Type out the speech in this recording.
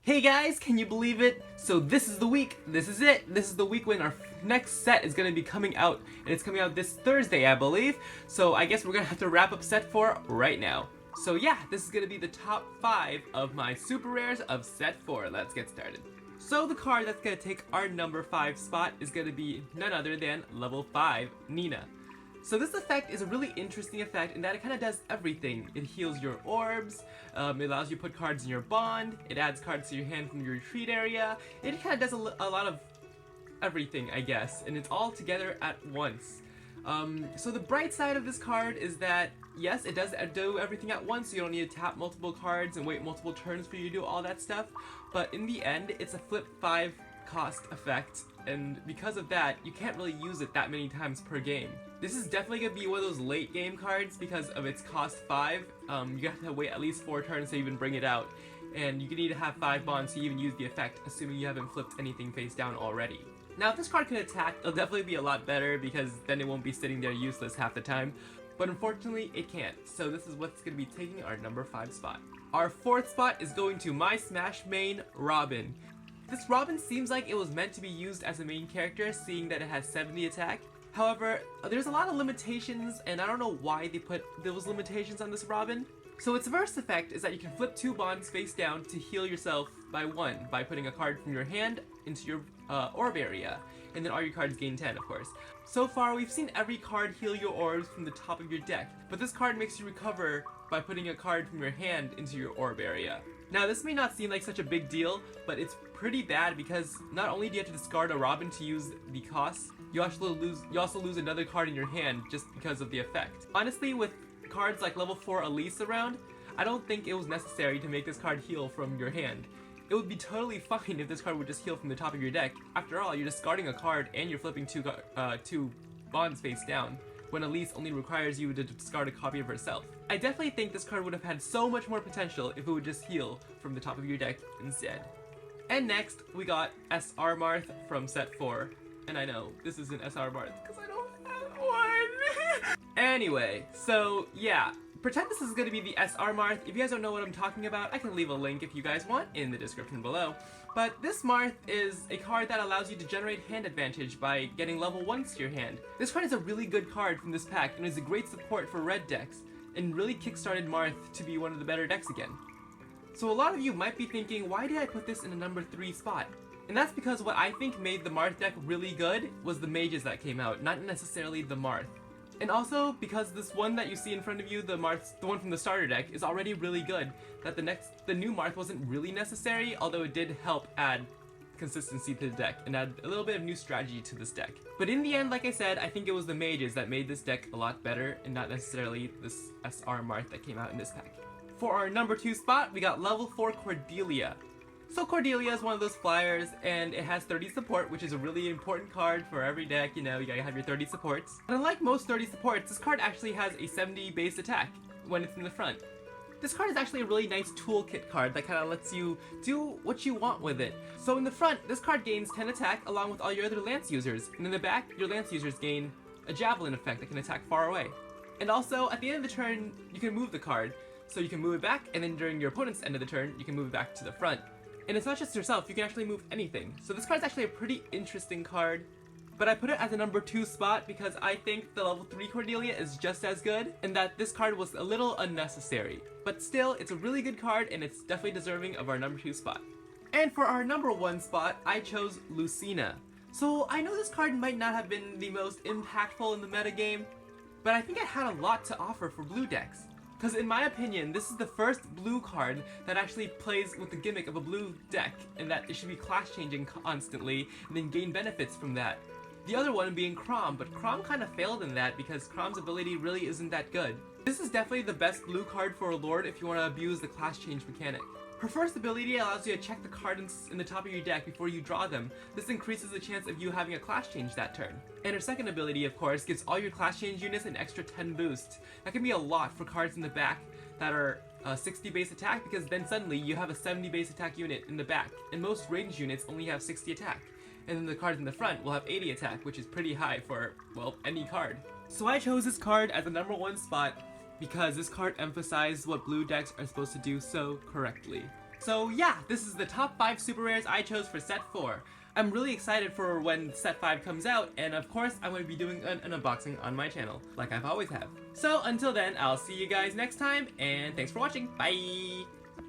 Hey guys, can you believe it? So this is the week, this is it. This is the week when our next set is going to be coming out, and it's coming out this Thursday, I believe. So I guess we're going to have to wrap up set 4 right now. So yeah, this is going to be the top 5 of my super rares of set 4. Let's get started. So the card that's going to take our number 5 spot is going to be none other than level 5 Nina. So this effect is a really interesting effect in that it kind of does everything. It heals your orbs, it allows you to put cards in your bond, it adds cards to your hand from your retreat area, it kind of does a lot of everything, I guess, and it's all together at once. So the bright side of this card is that, yes, it does do everything at once, so you don't need to tap multiple cards and wait multiple turns for you to do all that stuff, but in the end, it's a flip 5 cost effect, and because of that, you can't really use it that many times per game. This is definitely going to be one of those late game cards because of its cost 5. You have to wait at least 4 turns to even bring it out, and you need to have 5 bonds to even use the effect, assuming you haven't flipped anything face down already. Now if this card can attack, it'll definitely be a lot better because then it won't be sitting there useless half the time, but unfortunately it can't, so this is what's going to be taking our number 5 spot. Our 4th spot is going to my Smash main, Robin. This Robin seems like it was meant to be used as a main character, seeing that it has 70 attack. However, there's a lot of limitations, and I don't know why they put those limitations on this Robin. So its first effect is that you can flip 2 bonds face down to heal yourself by 1 by putting a card from your hand into your orb area, and then all your cards gain 10, of course. So far, we've seen every card heal your orbs from the top of your deck, but this card makes you recover by putting a card from your hand into your orb area. Now, this may not seem like such a big deal, but it's pretty bad because not only do you have to discard a Robin to use the cost, you also lose another card in your hand just because of the effect. Honestly, with cards like level 4 Elise around, I don't think it was necessary to make this card heal from your hand. It would be totally fine if this card would just heal from the top of your deck. After all, you're discarding a card and you're flipping 2 bonds face down, when Elise only requires you to discard a copy of herself. I definitely think this card would have had so much more potential if it would just heal from the top of your deck instead. And next, we got SR Marth from set 4. And I know, this isn't SR Marth because I don't have one. Anyway, so yeah, pretend this is going to be the SR Marth. If you guys don't know what I'm talking about, I can leave a link if you guys want in the description below. But this Marth is a card that allows you to generate hand advantage by getting level 1s to your hand. This card is a really good card from this pack and is a great support for red decks, and really kickstarted Marth to be one of the better decks again. So a lot of you might be thinking, why did I put this in a number 3 spot? And that's because what I think made the Marth deck really good was the mages that came out, not necessarily the Marth. And also because this one that you see in front of you, the one from the starter deck, is already really good, that the new Marth wasn't really necessary, although it did help add consistency to the deck and add a little bit of new strategy to this deck. But in the end, like I said, I think it was the mages that made this deck a lot better and not necessarily this SR Marth that came out in this pack. For our number 2 spot, we got level 4 Cordelia. So Cordelia is one of those flyers, and it has 30 support, which is a really important card for every deck. You know, you gotta have your 30 supports. But unlike most 30 supports, this card actually has a 70 base attack when it's in the front. This card is actually a really nice toolkit card that kind of lets you do what you want with it. So in the front, this card gains 10 attack along with all your other lance users, and in the back, your lance users gain a javelin effect that can attack far away. And also, at the end of the turn, you can move the card. So you can move it back, and then during your opponent's end of the turn, you can move it back to the front. And it's not just yourself, you can actually move anything. So this card is actually a pretty interesting card, but I put it as a number 2 spot because I think the level 3 Cordelia is just as good, and that this card was a little unnecessary. But still, it's a really good card, and it's definitely deserving of our number 2 spot. And for our number 1 spot, I chose Lucina. So I know this card might not have been the most impactful in the metagame, but I think it had a lot to offer for blue decks. Because in my opinion, this is the first blue card that actually plays with the gimmick of a blue deck, and that it should be class changing constantly and then gain benefits from that. The other one being Chrom, but Chrom kind of failed in that because Chrom's ability really isn't that good. This is definitely the best blue card for a Lord if you want to abuse the class change mechanic. Her first ability allows you to check the cards in the top of your deck before you draw them. This increases the chance of you having a class change that turn. And her second ability, of course, gives all your class change units an extra 10 boost. That can be a lot for cards in the back that are 60 base attack, because then suddenly you have a 70 base attack unit in the back, and most ranged units only have 60 attack. And then the cards in the front will have 80 attack, which is pretty high for, well, any card. So I chose this card as the number 1 spot because this card emphasized what blue decks are supposed to do so correctly. So yeah, this is the top 5 super rares I chose for set 4. I'm really excited for when set 5 comes out, and of course I'm going to be doing an unboxing on my channel, like I've always have. So until then, I'll see you guys next time, and thanks for watching, bye!